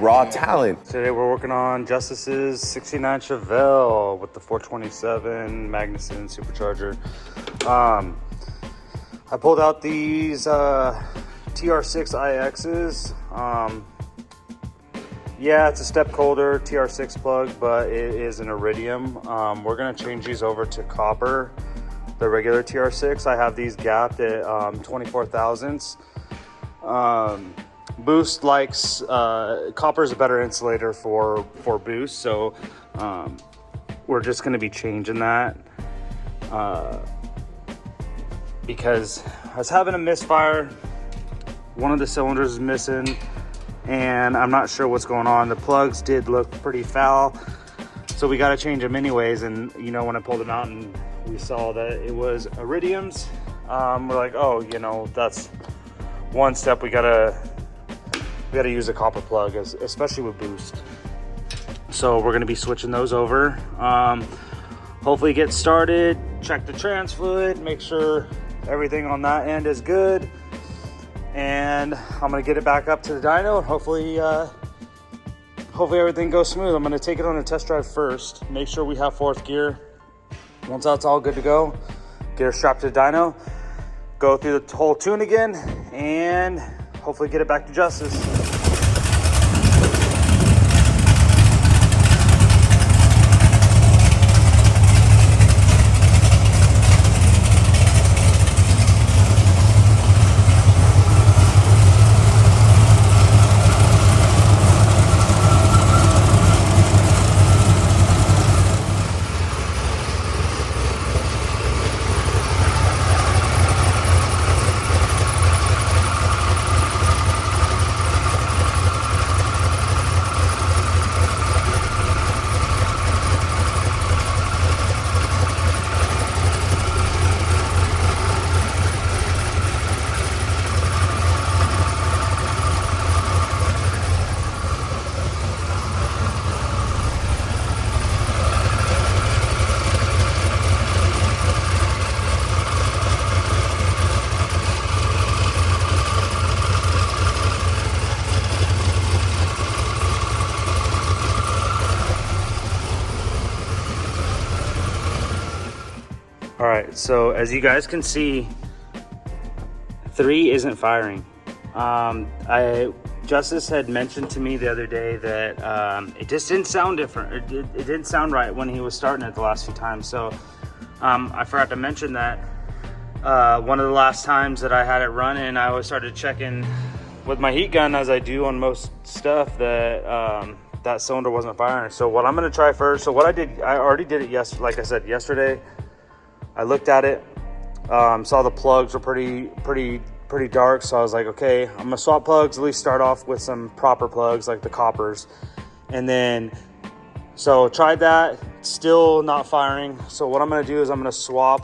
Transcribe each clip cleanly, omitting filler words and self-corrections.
raw talent. Today we're working on Justus's 69 Chevelle with the 427 Magnusson supercharger. I pulled out these TR6 IXs. Yeah, it's a step colder TR6 plug, but it is an iridium. We're gonna change these over to copper, the regular TR6. I have these gapped at 24 thousandths. Boost likes, copper is a better insulator for Boost, so we're just gonna be changing that because I was having a misfire. One of the cylinders is missing, and I'm not sure what's going on. The plugs did look pretty foul, so we got to change them anyways. And you know, when I pulled them out and we saw that it was iridiums, we're like, oh, you know, that's one step. We gotta use a copper plug, especially with Boost. So we're gonna be switching those over. Hopefully get started, check the trans fluid, make sure everything on that end is good. And I'm gonna get it back up to the dyno, and hopefully everything goes smooth. I'm gonna take it on a test drive first, make sure we have fourth gear. Once that's all good to go, get her strapped to the dyno, go through the whole tune again, and hopefully get it back to Justus. All right, so as you guys can see, 3 isn't firing. Justus had mentioned to me the other day that it just didn't sound different. It didn't sound right when he was starting it the last few times. So I forgot to mention that one of the last times that I had it running, I always started checking with my heat gun, as I do on most stuff, that that cylinder wasn't firing. So what I'm gonna try first, so what I did, I already did it like I said, yesterday. I looked at it, saw the plugs were pretty dark, so I was like, okay, I'm gonna swap plugs, at least start off with some proper plugs like the coppers. And then, so tried that, still not firing. So what I'm gonna do is I'm gonna swap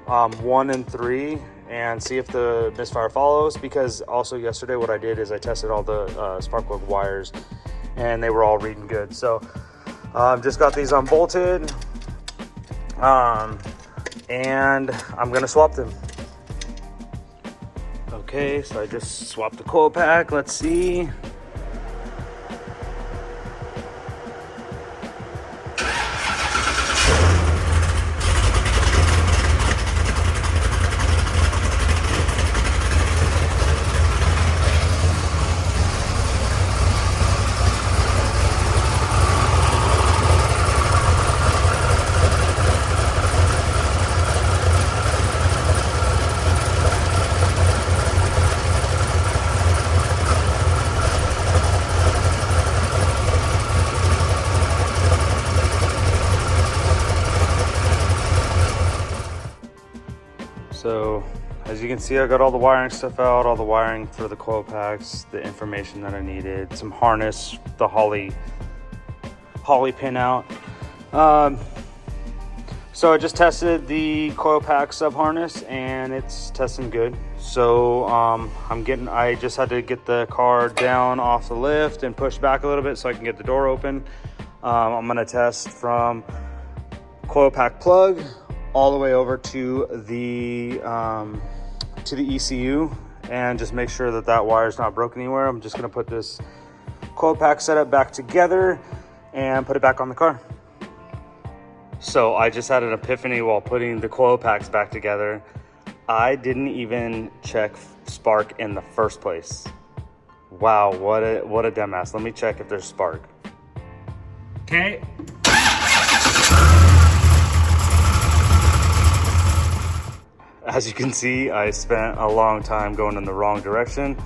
1 and 3 and see if the misfire follows, because also yesterday what I did is I tested all the spark plug wires and they were all reading good. So I've just got these unbolted. And I'm gonna swap them. Okay, so I just swapped the coil pack. Let's see. So as you can see, I got all the wiring stuff out, all the wiring for the coil packs, the information that I needed, some harness, the Holly pin out. So I just tested the coil pack sub harness and it's testing good. So I just had to get the car down off the lift and push back a little bit so I can get the door open. I'm gonna test from coil pack plug all the way over to the ECU and just make sure that that wire is not broken anywhere. I'm just gonna put this coil pack setup back together and put it back on the car. So I just had an epiphany while putting the coil packs back together. I didn't even check spark in the first place. Wow, what a dumbass. Let me check if there's spark. Okay. As you can see, I spent a long time going in the wrong direction.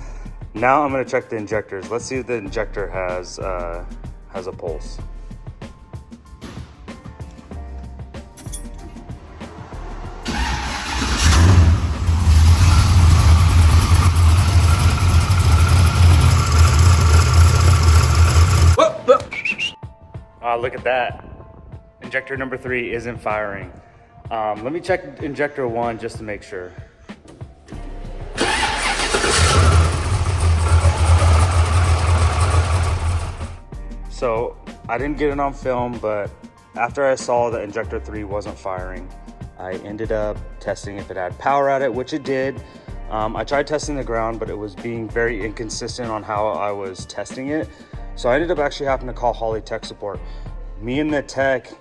Now I'm gonna check the injectors. Let's see if the injector has a pulse. Look at that. Injector number 3 isn't firing. Let me check injector 1 just to make sure. So I didn't get it on film, but after I saw that injector 3 wasn't firing, I ended up testing if it had power at it, which it did. I tried testing the ground, but it was being very inconsistent on how I was testing it. So I ended up actually having to call Holley tech support. Me and the tech,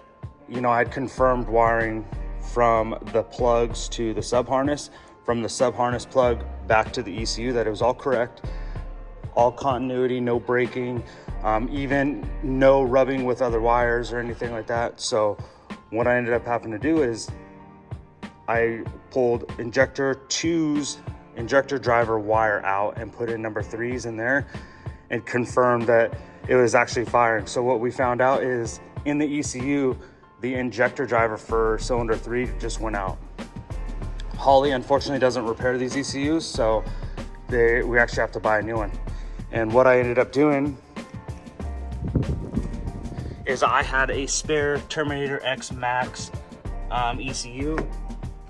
you know, I'd confirmed wiring from the plugs to the sub harness, from the sub harness plug back to the ECU, that it was all correct, all continuity, no breaking, even no rubbing with other wires or anything like that. So what I ended up having to do is I pulled injector 2's injector driver wire out and put in number 3's in there and confirmed that it was actually firing. So what we found out is in the ECU, the injector driver for cylinder 3 just went out. Holley unfortunately doesn't repair these ECUs, so we actually have to buy a new one. And what I ended up doing is I had a spare Terminator X Max ECU,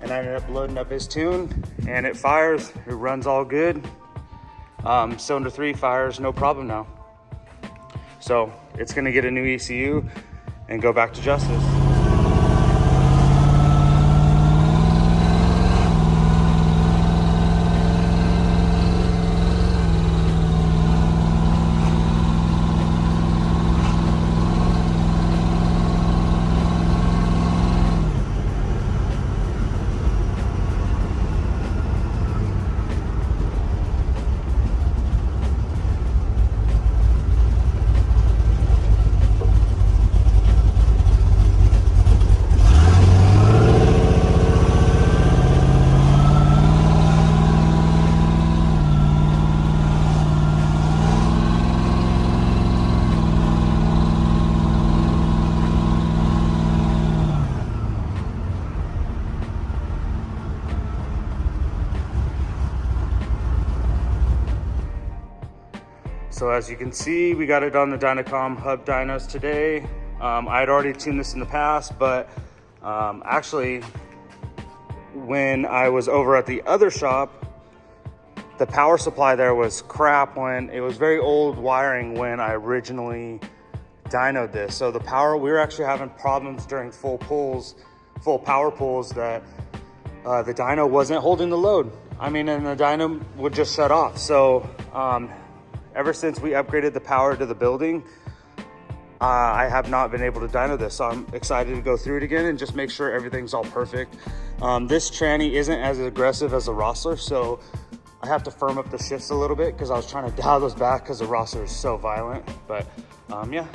and I ended up loading up his tune, and it fires, it runs all good. Cylinder 3 fires no problem now. So it's gonna get a new ECU and go back to Justus. So as you can see, we got it on the Dynacom hub dynos today. I had already tuned this in the past, but actually when I was over at the other shop, the power supply there was crap. When it was very old wiring when I originally dynoed this. So the power, we were actually having problems during full power pulls that the dyno wasn't holding the load. I mean, and the dyno would just shut off. So ever since we upgraded the power to the building, I have not been able to dyno this. So I'm excited to go through it again and just make sure everything's all perfect. This tranny isn't as aggressive as the Rossler, so I have to firm up the shifts a little bit because I was trying to dial those back because the Rossler is so violent. But yeah,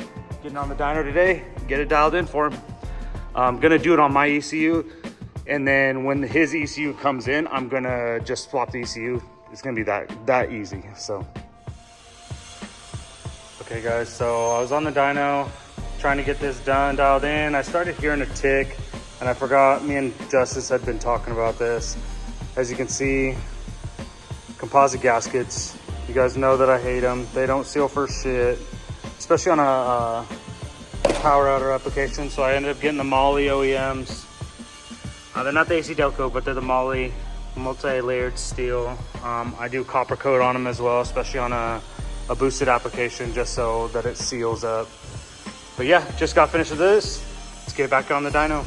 getting on the dyno today, get it dialed in for him. I'm gonna do it on my ECU, and then when his ECU comes in, I'm gonna just swap the ECU. It's gonna be that easy, so. Okay guys, so I was on the dyno trying to get this done, dialed in. I started hearing a tick and I forgot, me and Justus had been talking about this. As you can see, composite gaskets, you guys know that I hate them. They don't seal for shit, especially on a power outer application. So I ended up getting the Molly OEMs. They're not the AC Delco, but they're the Molly multi-layered steel. I do copper coat on them as well, especially on a boosted application, just so that it seals up. But yeah, just got finished with this. Let's get back on the dyno.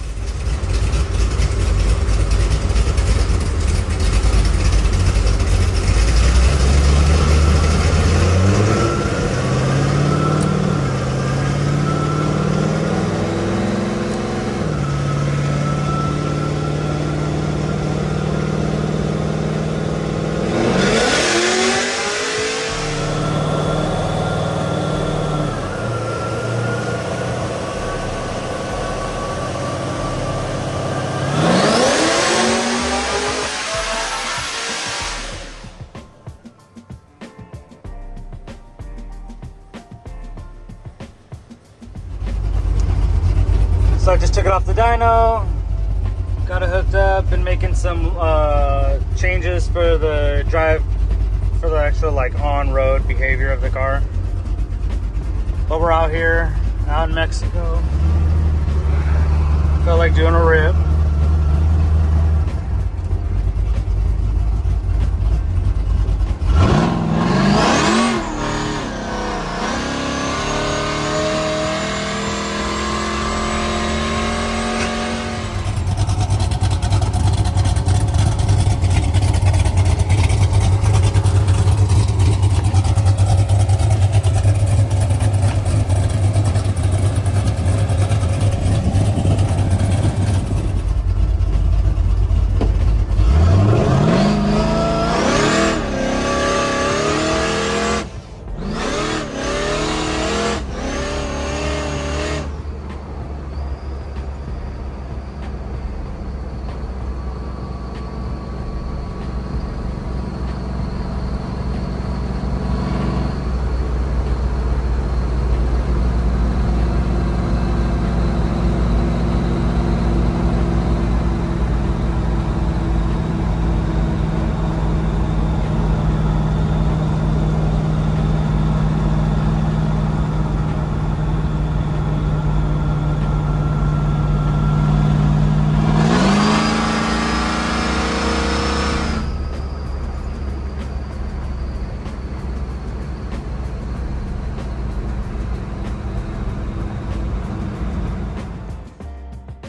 So I just took it off the dyno, got it hooked up, been making some changes for the drive, for the actual like on-road behavior of the car. But we're out here, out in Mexico. Felt like doing a rip.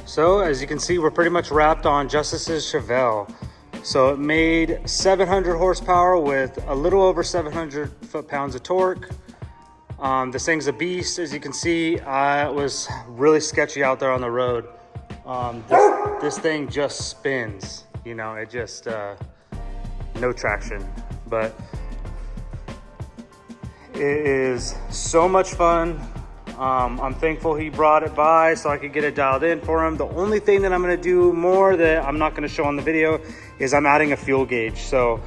So as you can see, we're pretty much wrapped on Justus's Chevelle. So it made 700 horsepower with a little over 700 foot-pounds of torque. This thing's a beast. As you can see, it was really sketchy out there on the road. This thing just spins, you know, it just, no traction. But it is so much fun. I'm thankful he brought it by so I could get it dialed in for him. The only thing that I'm going to do more that I'm not going to show on the video is I'm adding a fuel gauge. So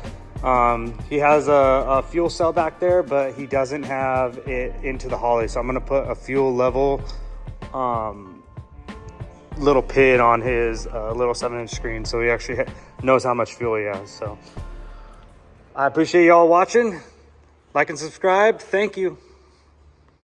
he has a fuel cell back there, but he doesn't have it into the Holly. So I'm going to put a fuel level little pin on his little 7-inch screen so he actually knows how much fuel he has. So I appreciate y'all watching. Like and subscribe. Thank you.